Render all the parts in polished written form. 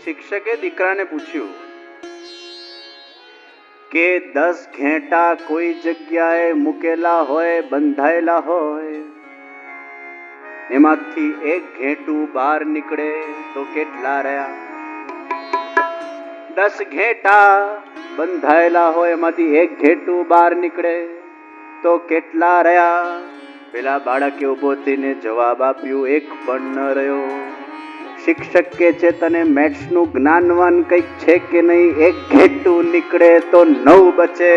શિક્ષકે દીકરાને પૂછ્યું કે 10 ઘેટા કોઈ જગ્યાએ મૂકેલા હોય, બંધાયેલા હોય, એમાંથી એક ઘેટું બહાર નીકળે તો કેટલા રહ્યા? 10 ઘેટા બંધાયેલા હોય, એમાંથી એક ઘેટું બહાર નીકળે તો કેટલા રહ્યા? પેલા બાળકે ઉભો થઈને જવાબ આપ્યું, એક પણ ન રહ્યો. શિક્ષક કે છે તને મેથ્સ નું જ્ઞાનવાન કંઈક છે કે નહીં? એક ઘેટું નીકળે તો 9 બચે.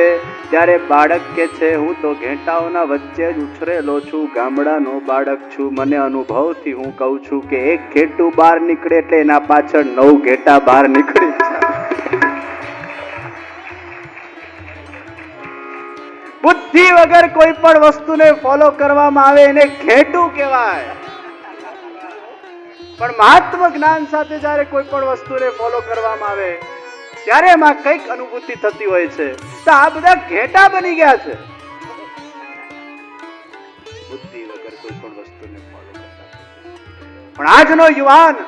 ત્યારે બાળક કે છે હું તો ઘેટાઓના વચ્ચે જ ઉછરેલો છું, ગામડાનો બાળક છું, મને અનુભવથી હું કહું છું કે એક ઘેટું બહાર નીકળે એટલે એના પાછળ 9 ઘેટા બહાર નીકળી જાય. બુદ્ધિ વગર કોઈ પણ વસ્તુને ફોલો કરવામાં આવે એને ઘેટું કહેવાય. પણ મહાત્મ જ્ઞાન સાથે જ્યારે કોઈ પણ વસ્તુને ફોલો કરવામાં આવે ત્યારે એમાં કઈક અનુભૂતિ થતી હોય છે. તો આ બધા ઘેટા બની ગયા છે. બુદ્ધિ વગર કોઈ પણ વસ્તુને ફોલો કરતા. પણ આજનો યુવાન,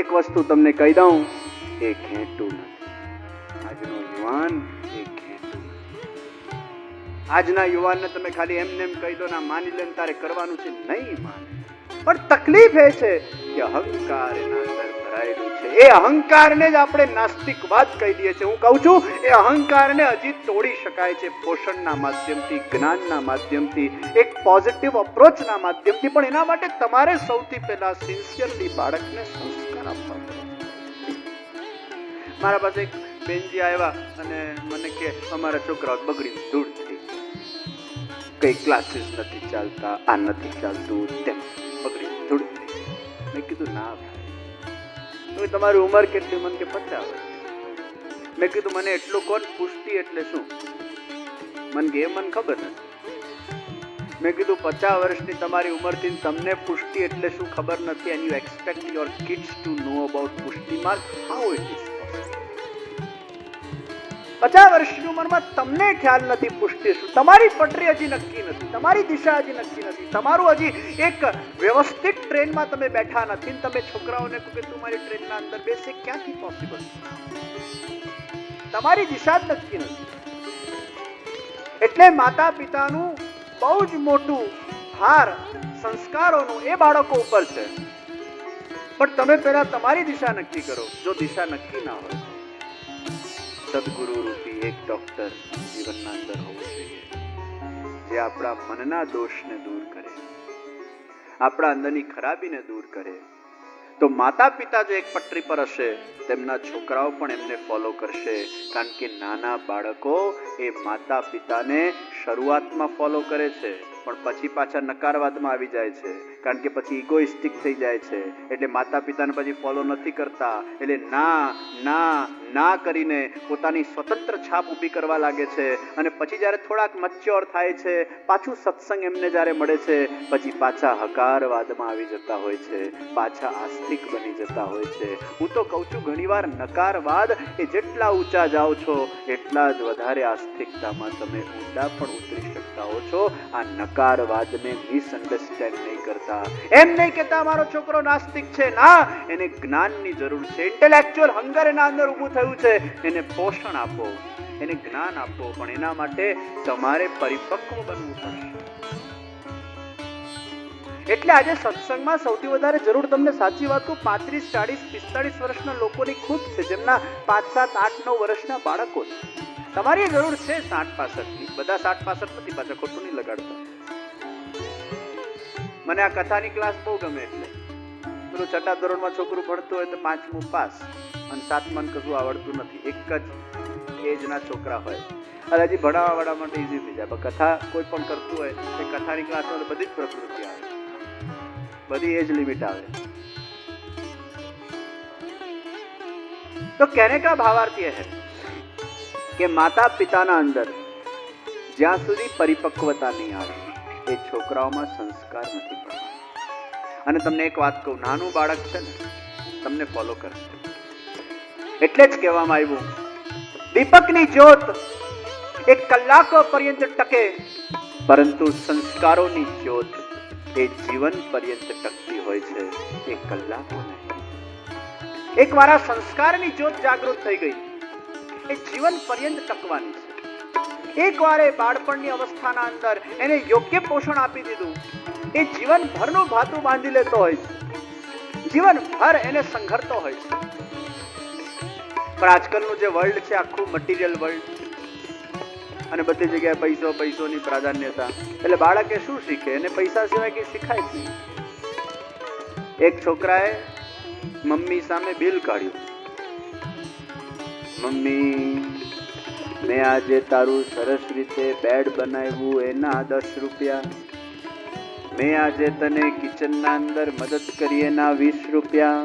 એક વસ્તુ તમને કહી દઉં, એ ઘેટું નથી. આજનો યુવાન એ ઘેટું નથી. આજના યુવાનને તમે ખાલી એમને એમ કહી દો ને માની લે તારે કરવાનું છે, નહીં માને. પણ તકલીફ એ છે કે અહંકાર એના અંદર ભરાયેલું છે. એ અહંકારને જ આપણે નાસ્તિકવાદ કહી દઈએ છીએ. હું કહું છું એ અહંકારને હજી તોડી શકાય છે પોષણના માધ્યમથી, જ્ઞાનના માધ્યમથી, એક પોઝિટિવ અપ્રોચના માધ્યમથી. પણ એના માટે તમારે સૌથી પહેલા સિન્સિયરલી બાળકને સંસ્કાર આપવા પડે. મારા પાસે એક બેનજી આવ્યા અને મને કે અમારા છોકરાઓ બગડીને ધૂળ થઈ, કઈ ક્લાસીસ નથી ચાલતા, આ નથી ચાલતું, તેમ બગડીને ધૂળ થઈ. મેં કીધું ના ભાઈ, તમારી ઉંમર કેટલી? મને કે 50 વર્ષ. મેં કીધું મને એટલું કોણ, પુષ્ટિ એટલે શું? મને કે મને ખબર નથી. મેં કીધું 50 વર્ષની તમારી ઉંમરથી તમને પુષ્ટિ એટલે શું ખબર નથી, and you expect your kids to know about Pushtimarg? How it is? 50 વર્ષની ઉંમરમાં તમને ખ્યાલ નથી પુષ્ટિ શું? તમારી પટરી હજી નક્કી નથી, તમારી દિશા હજી નક્કી નથી, તમારું હજી એક વ્યવસ્થિત ટ્રેનમાં તમે બેઠા નથી. તમે છોકરાઓને કહો કે તું મારી ટ્રેનના અંદર બેસે, ક્યાંથી પોસિબલ? તમારી દિશા જ નક્કી નથી. એટલે માતા પિતાનું બહુ જ મોટું ભાર સંસ્કારોનું એ બાળકો ઉપર છે. પણ તમે પહેલા તમારી દિશા નક્કી કરો. જો દિશા નક્કી ના હોય, સદગુરુ રૂપી એક ડોક્ટર જીવનના અંદર હોવું જોઈએ, જે આપણા મનના દોષને દૂર કરે, આપણા અંદરની ખરાબીને દૂર કરે. તો માતા પિતા જો એક પટરી પર હશે, તેમના છોકરાઓ પણ એમને ફોલો કરશે. કારણ કે નાના બાળકો એ માતા પિતાને શરૂઆતમાં ફોલો કરે છે, પણ પછી પાછા નકારવાદમાં આવી જાય છે. કારણ કે પછી ઇગોઇસ્ટિક થઈ જાય છે. એટલે માતા પિતાને પછી ફોલો નથી કરતા. એટલે ના ના ના કરીને પોતાની સ્વતંત્ર છાપ ઊભી કરવા લાગે છે. અને પછી જ્યારે થોડાક મચ્યોર થાય છે, પાછું સત્સંગ એમને જ્યારે મળે છે, પછી પાછા હકારવાદમાં આવી જતા હોય છે, પાછા આસ્તિક બની જતા હોય છે. હું તો કહું છું ઘણીવાર નકારવાદ એ જેટલા ઊંચા જાઓ છો એટલા જ વધારે આસ્તિકતામાં તમે ઊંડા પણ ઉતરી શકતા હો છો. આ નકારવાદને મિસઅન્ડરસ્ટેન્ડ નહીં કરતા. એમ નહીં કહેતા મારો છોકરો નાસ્તિક છે. ના, એને જ્ઞાનની જરૂર છે. ઇન્ટેલેક્ચ્યુઅલ હંગર એના અંદર ઊભું થયું છે. એને પોષણ આપો, એને જ્ઞાન આપો, પણ એના માટે તમારે પરિપક્વ બનવું પડશે. એટલે આજે સત્સંગમાં સૌથી વધારે જરૂર તમને સાચી વાત કહું 35, 40, 45 વર્ષના લોકોની ખુદ છે, જેમના 5, 7, 8, 9 વર્ષના બાળકો છે. તમારી જરૂર છે 60-65 બધા 60-65 નથી, પાછા ખોટું નહીં લગાડતા. મને આ કથાની ક્લાસ બહુ ગમે. એટલે પેલું 6ઠા ધોરણમાં છોકરું ભણતું હોય તો 5મું પાસ અને 7માં કશું આવડતું નથી. એક જ એજના છોકરા હોય અને હજી ભણાવવા વાળા માટે ઈઝી થઈ જાય. પણ કથા કોઈ પણ કરતું હોય એ કથાની ક્લાસમાં બધી જ પ્રકૃતિ આવે, બધી એજ લિમિટ આવે. તો कहने का भावार्थ यह है કે માતા પિતાના અંદર જ્યાં સુધી પરિપક્વતા નહીં આવે એ છોકરાઓમાં સંસ્કાર નથી પડતા. અને તમને એક વાત કહું, નાનું બાળક છે ને તમને ફોલો કરશે. એટલે જ કહેવામાં આવ્યું દીપકની જ્યોત 1 કલાક પર્યંત ટકે, પરંતુ સંસ્કારોની જ્યોત એ જીવન પર્યંત ટકતી હોય છે, 1 કલાક નહીં. એકવાર આ સંસ્કારની જ્યોત જાગૃત થઈ ગઈ, એ જીવન પર્યંત ટકવાની છે. એકવાર એ બાળપણની અવસ્થાના અંદર એને યોગ્ય પોષણ આપી દીધું, એ જીવનભરનું ભાતું બાંધી લેતો હોય છે, જીવનભર એને સંઘરતો હોય છે. પણ આજકાલનું જે વર્લ્ડ છે, આખું મટીરિયલ વર્લ્ડ, અને બધી જગ્યાએ પૈસો, પૈસોની પ્રાધાન્યતા, એટલે બાળકે શું શીખે? એને પૈસા સિવાય કઈ શીખાય જ નહીં. એક છોકરાએ મમ્મી સામે બિલ કાઢ્યું. મમ્મી, મેં આજે તારું સરસ રીતે બેડ બનાવ્યું, એના 10 રૂપિયા. મેં આજે તને કિચનના અંદર મદદ કરી, એના 20 રૂપિયા.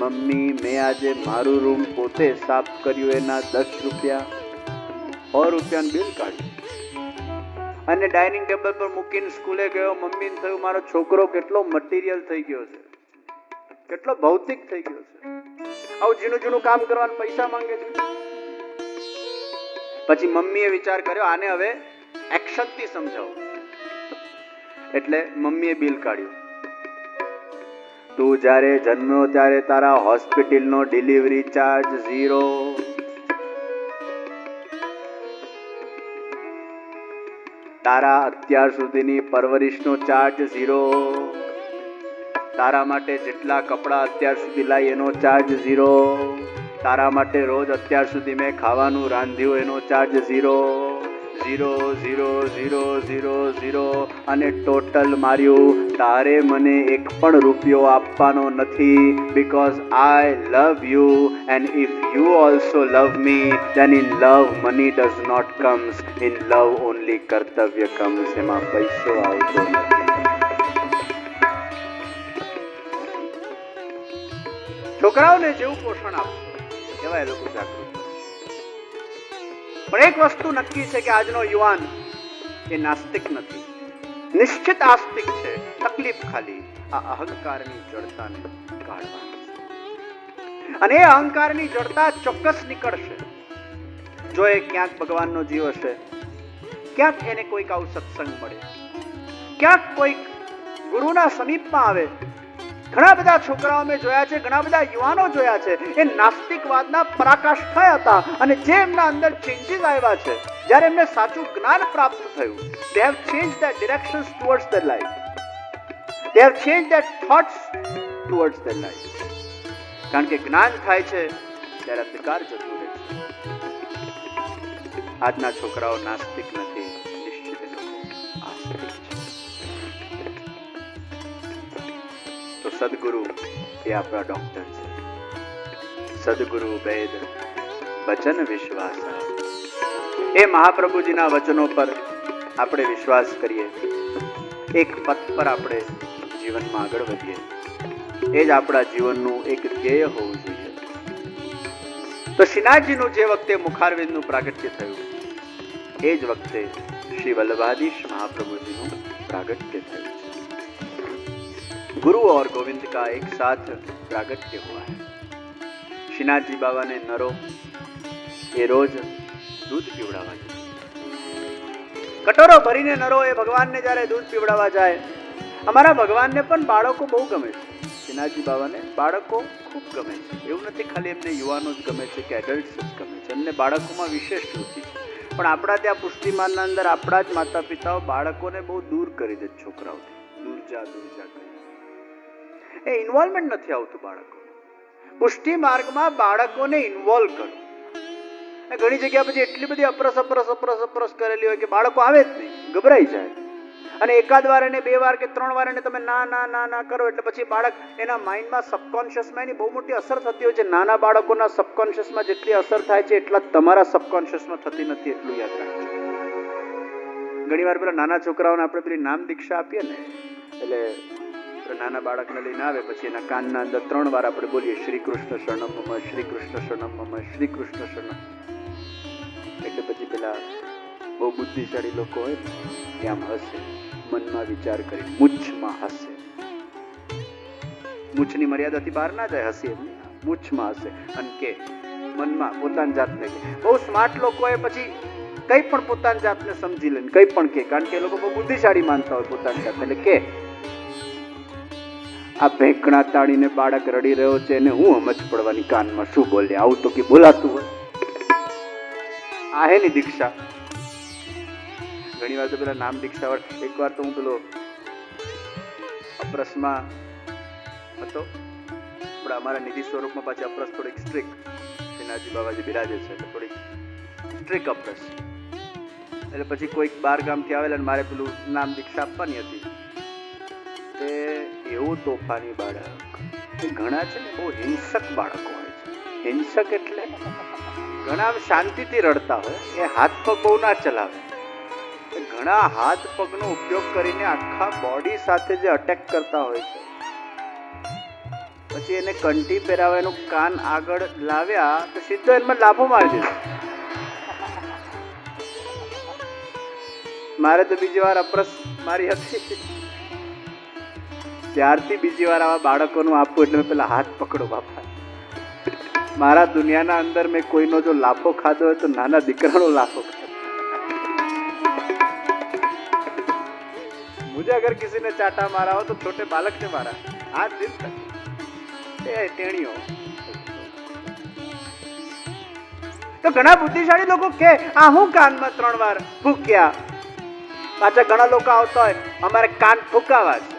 મમ્મી, મેં આજે મારું રૂમ પોતે સાફ કર્યું, એના 10 રૂપિયા. 100 રૂપિયાનું બિલ કાઢ્યું અને ડાઇનિંગ ટેબલ પર મૂકીને સ્કૂલે ગયો. મમ્મીને થયું, મારો છોકરો કેટલો મટીરિયલ થઈ ગયો છે, કેટલો ભૌતિક થઈ ગયો છે, આવું ઝીણું ઝીણું કામ કરવાના પૈસા માંગે છે. પછી મમ્મીએ વિચાર કર્યો, આને હવે એક્શનથી સમજાવો. એટલે મમ્મીએ બિલ કાઢ્યું. તું જ્યારે જન્મ્યો ત્યારે તારા હોસ્પિટલનો ડિલિવરી ચાર્જ 0. તારા અત્યાર સુધીની પરવરિશનો ચાર્જ 0. તારા માટે જેટલા કપડાં અત્યાર સુધી લાવી એનો ચાર્જ 0. તારા માટે રોજ અત્યાર સુધી મેં ખાવાનું રાંધ્યું એનો ચાર્જ 0. 0 0 0 0 0 અને ટોટલ માર્યું. તારે મને એક પણ રૂપિયો આપવાનો નથી, because I love you, and if you also love me, then in love money does not comes, in love only કર્તવ્ય comes. એમાં પૈસો આવતો નથી. છોકરાઓને જેવું પોષણ આપશો એવા એ લોકો જાગૃત. પણ એક વસ્તુ નક્કી છે કે આજનો યુવાન એ નાસ્તિક નથી, નિશ્ચિત આસ્તિક છે. તકલીફ ખાલી આ અહંકારની જડતાને કાઢવાની છે. અને એ અહંકારની જડતા ચોક્કસ નીકળશે જો એ ક્યાંક ભગવાનનો જીવ હશે, ક્યાંક એને કોઈક આવું સત્સંગ મળે, ક્યાંક કોઈક ગુરુના સમીપમાં આવે. ઘણા બધા છોકરાઓ મેં જોયા છે, ઘણા બધા યુવાનો જોયા છે, એ નાસ્તિકવાદના પરાકાષ્ઠા હતા, અને જે એમના અંદર ચેન્જીસ આવ્યા છે, જ્યારે એમને સાચું જ્ઞાન પ્રાપ્ત થયું, they have changed their directions towards their life, they have changed their thoughts towards their life. કારણ કે જ્ઞાન થાય છે ત્યારે અંધકાર જતું રહે છે. આજના છોકરાઓ નાસ્તિક નથી, નિશ્ચિત આસ્તિક છે. તો સદગુરુ એ આપણા ડોક્ટર છે. સદગુરુ વેદ વચન વિશ્વાસ, એ મહાપ્રભુજીના વચનો પર આપણે વિશ્વાસ કરીએ, એક પથ પર આપણે જીવનમાં આગળ વધીએ, એ જ આપણા જીવનનું એક ધ્યેય હોવું જોઈએ. તો શ્રીનાથજીનું જે વખતે મુખારવિંદનું પ્રાગટ્ય થયું, એ જ વખતે શ્રી વલ્લભાધીશ મહાપ્રભુજીનું પ્રાગટ્ય થયું છે. गुरु और गोविंद का एक साथ प्रागट्य हुआ है. श्रीनाथ जी बाबा ने नरो ये रोज दूध पीवड़ावा जाए, कटोरो भरीने नरो ए भगवान ने जारे दूध पीवड़ावा जाए. અમારા ભગવાનને પણ બાળકો બહુ ગમે છે. શ્રીનાથજી બાબાને બાળકો ખૂબ ગમે છે. એવું નથી ખાલી એમને યુવાનો જ ગમે છે કે એડલ્ટ્સ જ ગમે છે, એમને બાળકોમાં વિશેષ રુચિ છે. પણ આપણા ત્યાં પુષ્ટિમાનના અંદર આપણા જ માતા પિતાઓ બાળકોને બહુ દૂર કરી દે, છોકરાઓથી દૂર જા કરી. એ ઇન્વોલ્વમેન્ટ નથી આવતું બાળકો. પુષ્ટિ માર્ગમાં બાળકોને ઇન્વોલ્વ કરો. ઘણી જગ્યા પછી એટલી બધી અપરસ કરેલી હોય કે બાળકો આવે જ નહીં, ગભરાઈ જાય. અને એકાદ વાર એને 2 વાર કે 3 વાર એને તમે ના ના ના ના કરો એટલે પછી બાળક એના માઇન્ડમાં, સબકોન્શિયસમાં એની બહુ મોટી અસર થતી હોય છે. નાના બાળકોના સબકોન્શિયસમાં જેટલી અસર થાય છે એટલા તમારા સબકોન્શિયસમાં થતી નથી, એટલું યાદ રાખજો. ઘણી વાર પેલા નાના છોકરાઓને આપણે પેલી નામ દીક્ષા આપીએ ને, એટલે નાના બાળકને લઈને આવે પછી એના કાનના અંદર 3 વાર આપણે બોલીએ શ્રી કૃષ્ણ શરણમ મમ, શ્રી કૃષ્ણ શરણમ મમ, શ્રી કૃષ્ણ શરણમ. એટલે પછી પેલા બહુ બુદ્ધિશાળી લોકો હોય ને એ આમ હસે, મનમાં વિચાર કરી મૂછમાં હસે. મૂછની મર્યાદાથી બહાર ના જાય, હસી એમ મૂછમાં હસે અને કે મનમાં પોતાની જાતને કે. બહુ સ્માર્ટ લોકો એ પછી કઈ પણ પોતાની જાતને સમજી લે, કઈ પણ કે, કારણ કે એ લોકો બહુ બુદ્ધિશાળી માનતા હોય પોતાની જાતને, એટલે કે આ ભેંકણા તાણીને બાળક રડી રહ્યો છે એને હું સમજ પડવાની કાનમાં શું બોલે, આવું તો કે બોલાતું હોય. આ હે ની દીક્ષા. ઘણી વાર તો પેલા નામ દીક્ષા વાળા, એક વાર તો હું પેલો અપરસમાં હતો, પણ અમારા નિધિ સ્વરૂપમાં પાછી અપરસ થોડીક સ્ટ્રિક્ટ, શ્રીનાથજી બાબાજી બિરાજે છે એટલે થોડીક સ્ટ્રિક્ટ અપરસ. એટલે પછી કોઈક બાર ગામથી આવેલા અને મારે પેલું નામ દીક્ષા આપવાની હતી. તે એવું તોફાની બાળક, ઘણા છે ને બહુ હિંસક બાળકો હોય છે. હિંસક એટલે ઘણા શાંતિથી રડતા હોય, એ હાથ પગ બહુ ના ચલાવે. ઘણા હાથ પગનો ઉપયોગ કરીને આખા બોડી સાથે જે અટેક કરતા હોય છે. પછી એને કંઠી પહેરાવાનું કાન આગળ લાવ્યા તો સીધો એમાં લાફો મારી દીધો. મારે તો બીજી વાર અપરસ મારી હતી, ત્યારથી બીજી વાર આવા બાળકોનું આપવું એટલે મેં પેલા હાથ પકડો બાપા. મારા દુનિયાના અંદર મેં કોઈનો જો લાફો ખાધો હોય તો નાના દીકરાનો લાફો ખાધો. मुझे अगर किसी ने चाटा मारा हो तो छोटे बालक ने मारा, आज दिन तक એ ટેણીઓ. તો ઘણા બુદ્ધિશાળી લોકો કે આ હું કાનમાં 3 વાર ફૂક્યા. પાછા ઘણા લોકો આવતા હોય અમારે કાન ફૂંકાવા છે.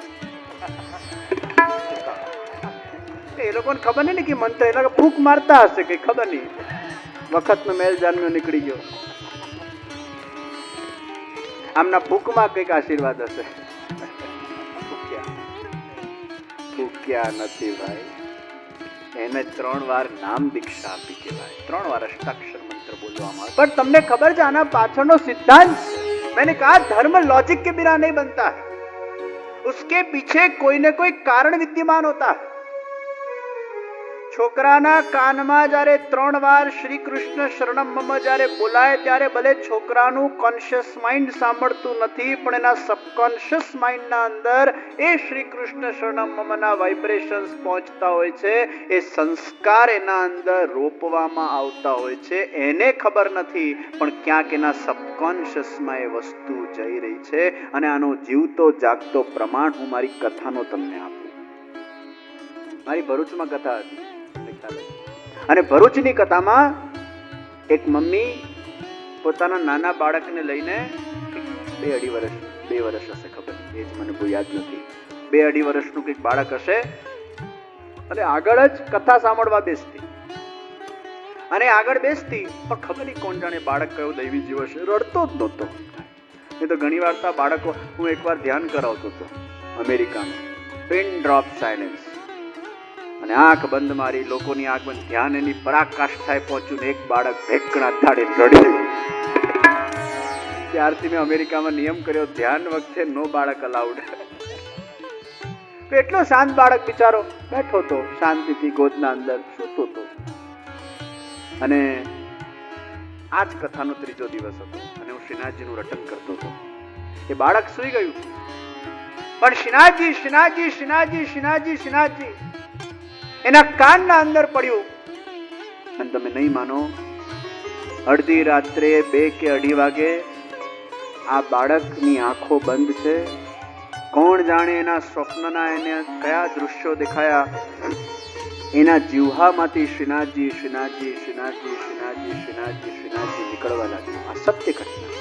એ લોકોને ખબર નહીં કે મંત્ર એ લોકો ફૂંક મારતા હશે કઈ ખબર નહીં. વખતનો મેલ જાન્મ્યો નીકળી ગયો. આમના ફૂંકમાં કઈક આશીર્વાદ હશે. ફૂક્યા નથી ભાઈ, એને 3 વાર નામ દીક્ષા આપી કહેવાય. 3 વાર અષ્ટાક્ષર મંત્ર બોલવામાં આવે. પણ તમને ખબર છે આના પાછળનો સિદ્ધાંત? मैंने कहा धर्म लॉजिक के बिना नहीं बनता है, उसके पीछे कोई न कोई कारण विद्यमान होता है. છોકરાના કાનમાં જ્યારે 3 વાર શ્રી કૃષ્ણ શરણમ મમ જ્યારે બોલાય ત્યારે ભલે છોકરાનું કોન્શિયસ માઇન્ડ સાંભળતું નથી, પણ એના સબકોન્શિયસ માઇન્ડના અંદર એ શ્રી કૃષ્ણ શરણમ મમના વાઇબ્રેશન્સ પહોંચતા હોય છે. એ સંસ્કાર એના અંદર રોપવામાં આવતા હોય છે. એને ખબર નથી, પણ ક્યાંક એના સબકોન્શિયસમાં એ વસ્તુ જઈ રહી છે. અને આનો જીવતો જાગતો પ્રમાણ હું મારી કથાનો તમને આપું. મારી ભરૂચમાં કથા હતી અને ભરૂચની કથામાં એક મમ્મી પોતાના નાના બાળકને લઈને 2-2.5 વર્ષ હશે, ખબર એ જ મને બહુ યાદ નથી, 2-2.5 વર્ષનું કંઈક બાળક હશે અને આગળ જ કથા સાંભળવા બેસતી. અને આગળ બેસતી પણ ખબર નહીં કોણ જાણે બાળક કયો દૈવી જીવ હશે, રડતો જ નહોતો. એ તો ઘણી વાર બાળકો, હું એકવાર ધ્યાન કરાવતો હતો અમેરિકામાં, પિન ડ્રોપ સાયલેન્સ, અને આંખ બંધ મારી, લોકોની આંખ બંધ, ધ્યાન એની પરાકાષ્ઠાએ પહોંચ્યું ને એક બાળક ભેંકણા તાળે રડી. ત્યારથી મેં અમેરિકામાં નિયમ કર્યો, ધ્યાન વખતે નો બાળક અલાઉડ. એટલો શાંત બાળક બિચારો બેઠો હતો શાંતિથી ગોદના અંદર સૂતો હતો. અને આ જ કથાનો 3જો દિવસ હતો અને હું શ્રીનાથજીનું રટન કરતો હતો. એ બાળક સૂઈ ગયું પણ શ્રીનાથજી શ્રીનાથજી શ્રીનાથજી શ્રીનાથજી શ્રીનાથજી એના કાનના અંદર પડ્યું. અને તમે નહીં માનો, અડધી રાત્રે 2 કે 2:30 વાગે આ બાળકની આંખો બંધ છે. કોણ જાણે એના સ્વપ્નના એને કયા દૃશ્યો દેખાયા. એના જીવહામાંથી શ્રીનાથજી શ્રીનાથજી શ્રીનાથજી શ્રીનાથજી શ્રીનાથજી શ્રીનાથજી નીકળવા લાગ્યું. આ સત્ય ઘટના.